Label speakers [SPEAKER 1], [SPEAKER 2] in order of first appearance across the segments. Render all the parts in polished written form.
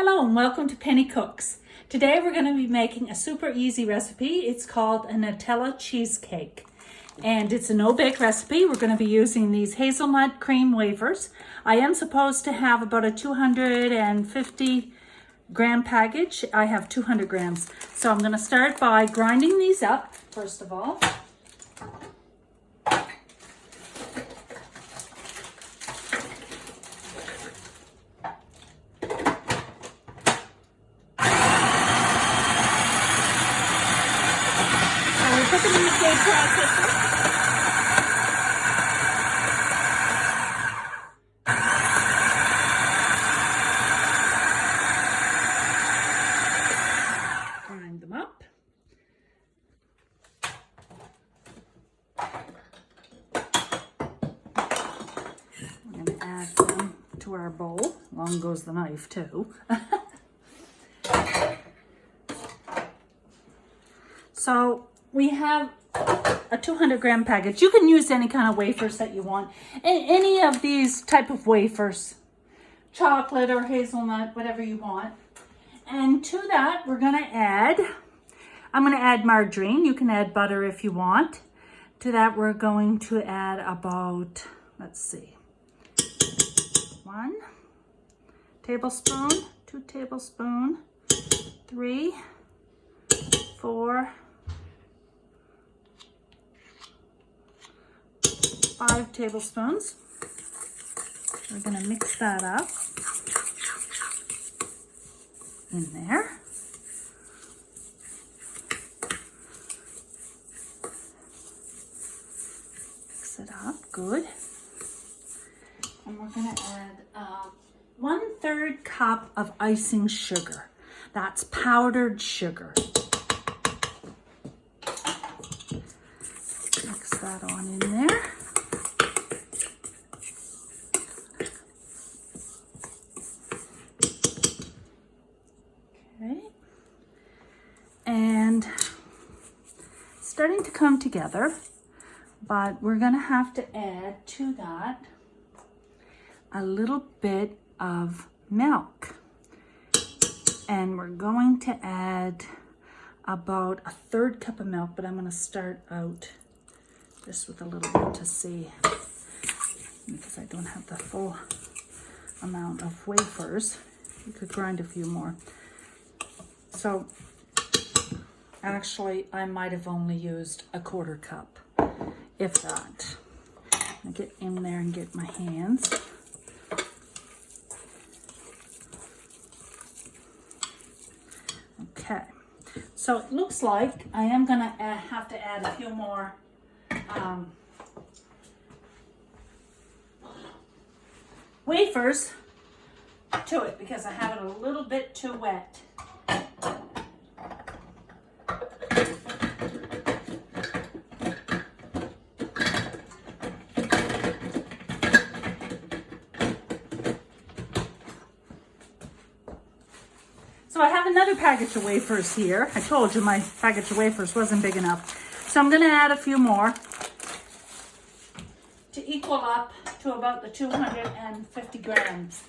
[SPEAKER 1] Hello and welcome to Penny Cooks. Today we're going to be making a super easy recipe. It's called a Nutella cheesecake. And it's a no-bake recipe. We're going to be using these hazelnut cream wafers. I am supposed to have about a 250 gram package. I have 200 grams. So I'm going to start by grinding these up, first of all. Put them in the food processor. Grind them up. We're going to add them to our bowl. Long goes the knife too. So we have a 200 gram package. You can use any kind of wafers that you want. Any of these type of wafers. Chocolate or hazelnut, whatever you want. And to that, I'm going to add margarine. You can add butter if you want. To that, we're going to add about, 1 tablespoon, 2 tablespoons, 3, 4, 5 tablespoons. We're going to mix that up in there. Mix it up good. And we're going to add 1/3 cup of icing sugar. That's powdered sugar. Mix that on in there. And starting to come together, but we're going to have to add to that a little bit of milk. And we're going to add about 1/3 cup of milk, but I'm going to start out just with a little bit to see, because I don't have the full amount of wafers. You could grind a few more. So actually, I might have only used 1/4 cup, if that. I'll get in there and get my hands. Okay, so it looks like I am going to have to add a few more wafers to it because I have it a little bit too wet. So I have another package of wafers here. I told you my package of wafers wasn't big enough. So I'm going to add a few more to equal up to about the 250 grams.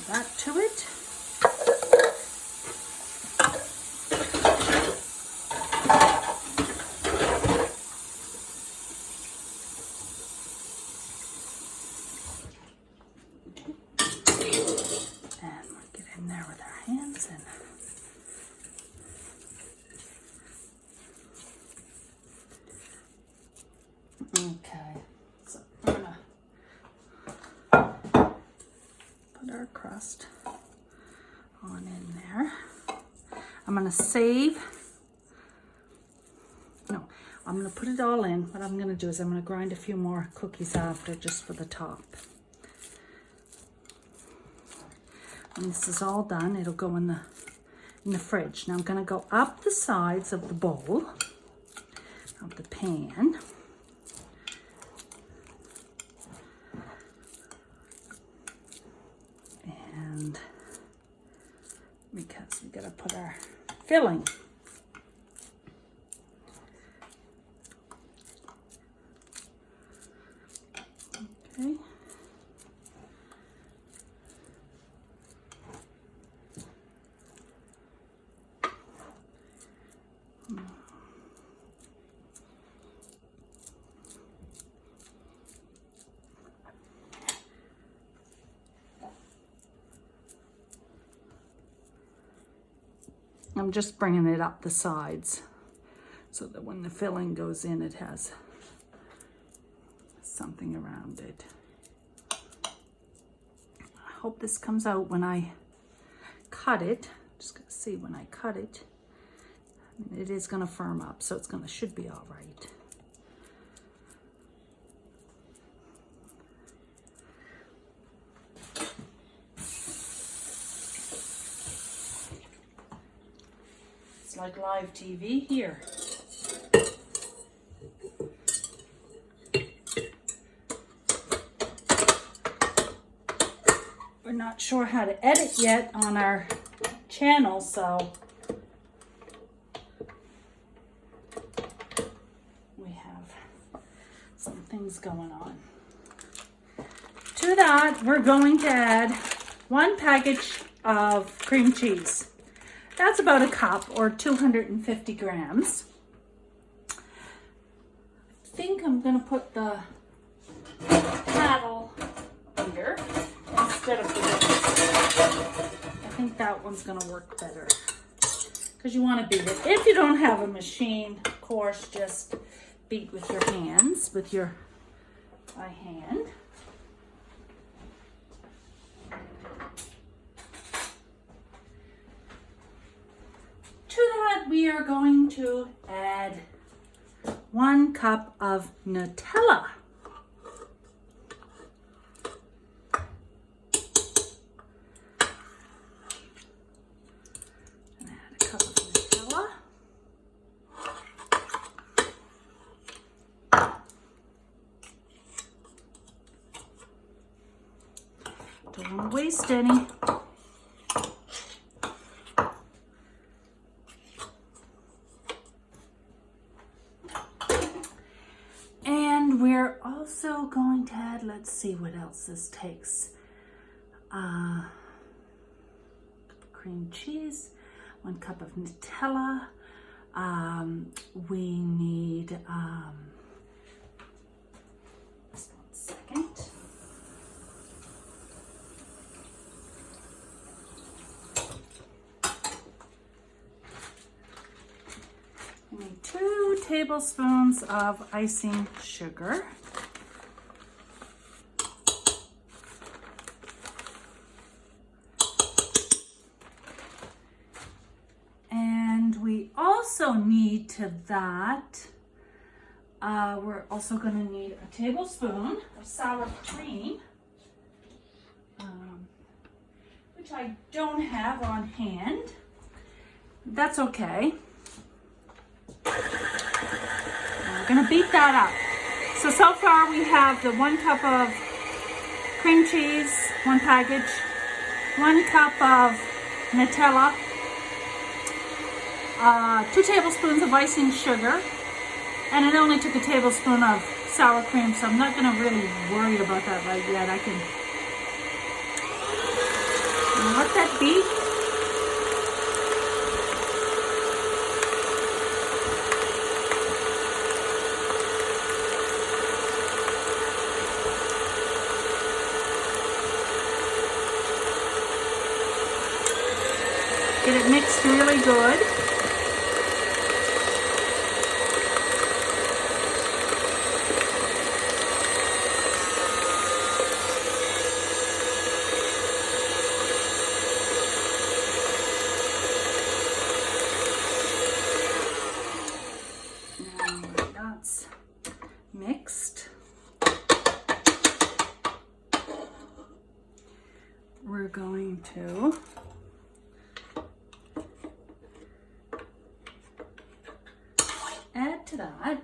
[SPEAKER 1] That to it. And we'll get in there with our hands and okay. So I'm gonna put our crust on in there. I'm going want to save. No, I'm going to put it all in. What I'm going to do is I'm going to grind a few more cookies after, just for the top. When this is all done, it'll go in the fridge. Now I'm going to go up the sides of the bowl, of the pan. And because we got to put our filling. Okay. I'm just bringing it up the sides so that when the filling goes in, it has something around it. I hope this comes out when I cut it. Just gonna see when I cut it. It is gonna firm up, so should be all right. It's like live TV here. We're not sure how to edit yet on our channel, so we have some things going on. To that, we're going to add 1 package of cream cheese. That's about a cup, or 250 grams. I think I'm going to put the paddle here instead of the whisk. I think that one's going to work better because you want to beat it. If you don't have a machine, of course, just beat with your hands, by hand. To that, we are going to add 1 cup of Nutella. And add a cup of Nutella. Don't want to waste any. We're also going to add, let's see what else this takes. Cream cheese, 1 cup of Nutella. We need, just 1 second. We need 2 tablespoons of icing sugar. And we also need to that, we're also going to need a tablespoon of sour cream, which I don't have on hand. That's okay. We're going to beat that up. So far we have the 1 cup of cream cheese, 1 package, 1 cup of Nutella, 2 tablespoons of icing sugar, and it only took a tablespoon of sour cream, so I'm not going to really worry about that right yet. I can let that beat. Get it mixed really good. to add to that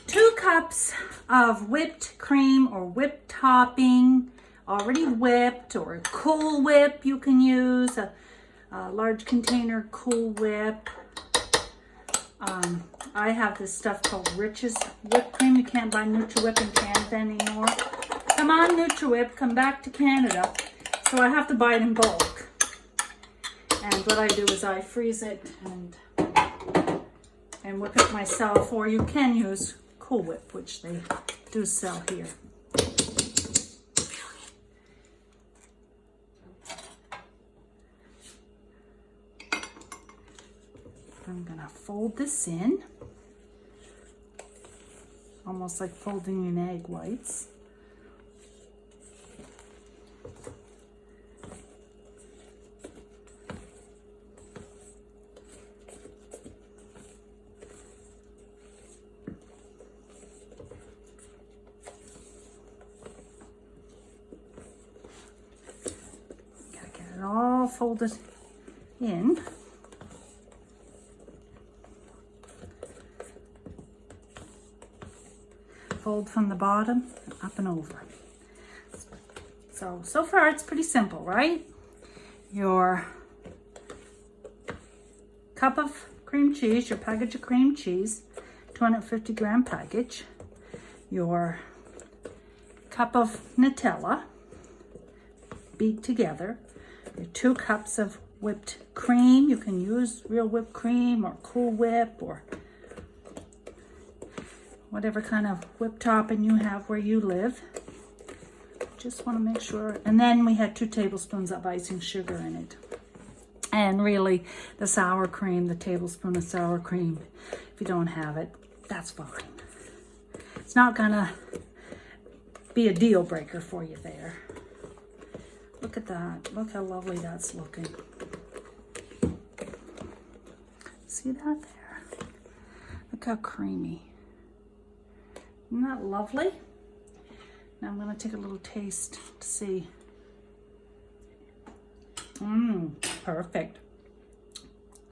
[SPEAKER 1] 2 cups of whipped cream or whipped topping, already whipped, or a Cool Whip you can use, a large container Cool Whip. I have this stuff called Rich's whipped cream. You can't buy Nutri-Whip in Canada anymore. Come on, Nutri-Whip, come back to Canada. So I have to buy it in bulk. And what I do is I freeze it and whip it myself, or you can use Cool Whip, which they do sell here. I'm gonna fold this in, almost like folding in egg whites. Gotta get it all folded in. Fold from the bottom and up and over. So far it's pretty simple, right? Your cup of cream cheese, your package of cream cheese, 250 gram package, your cup of Nutella, beat together, your 2 cups of whipped cream. You can use real whipped cream or Cool Whip or whatever kind of whip topping you have where you live. Just want to make sure. And then we had 2 tablespoons of icing sugar in it. And really the sour cream, the tablespoon of sour cream. If you don't have it, that's fine. It's not gonna be a deal breaker for you there. Look at that. Look how lovely that's looking. See that there? Look how creamy. Isn't that lovely? Now I'm going to take a little taste to see. Perfect.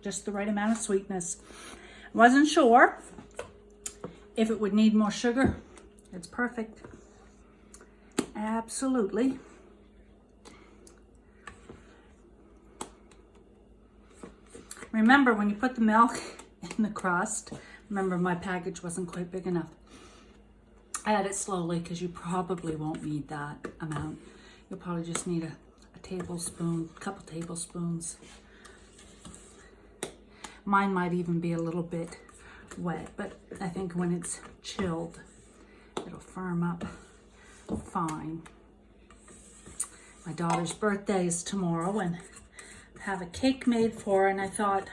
[SPEAKER 1] Just the right amount of sweetness. Wasn't sure if it would need more sugar. It's perfect. Absolutely. Remember, when you put the milk in the crust, remember my package wasn't quite big enough. Add it slowly because you probably won't need that amount. You'll probably just need a tablespoon, a couple tablespoons. Mine might even be a little bit wet, but I think when it's chilled, it'll firm up fine. My daughter's birthday is tomorrow and I have a cake made for her, and I thought,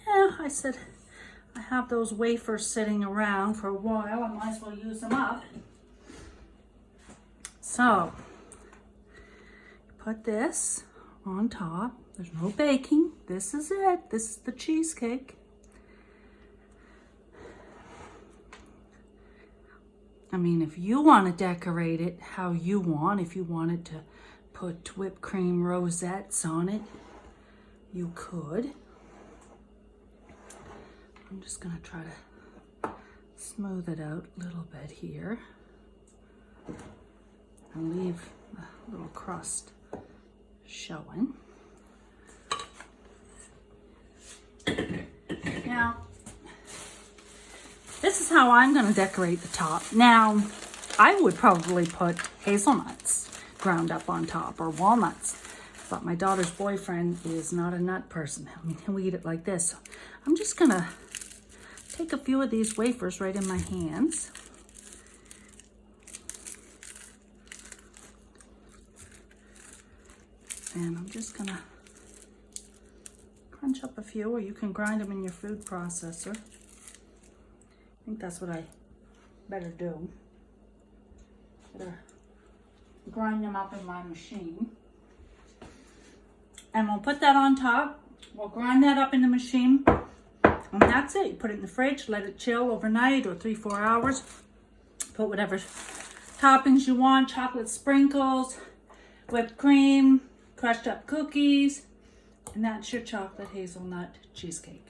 [SPEAKER 1] I said, I have those wafers sitting around for a while. I might as well use them up. So, put this on top. There's no baking. This is it. This is the cheesecake. I mean, if you want to decorate it how you want, if you wanted to put whipped cream rosettes on it, you could. I'm just going to try to smooth it out a little bit here and leave a little crust showing. Now, this is how I'm going to decorate the top. Now, I would probably put hazelnuts ground up on top or walnuts, but my daughter's boyfriend is not a nut person. I mean, he'll eat it like this. So I'm just going to take a few of these wafers right in my hands. And I'm just gonna crunch up a few, or you can grind them in your food processor. I think that's what I better do. Better grind them up in my machine. And we'll put that on top. We'll grind that up in the machine. And that's it. You put it in the fridge, let it chill overnight or 3-4 hours. Put whatever toppings you want, chocolate sprinkles, whipped cream, crushed up cookies, and that's your chocolate hazelnut cheesecake.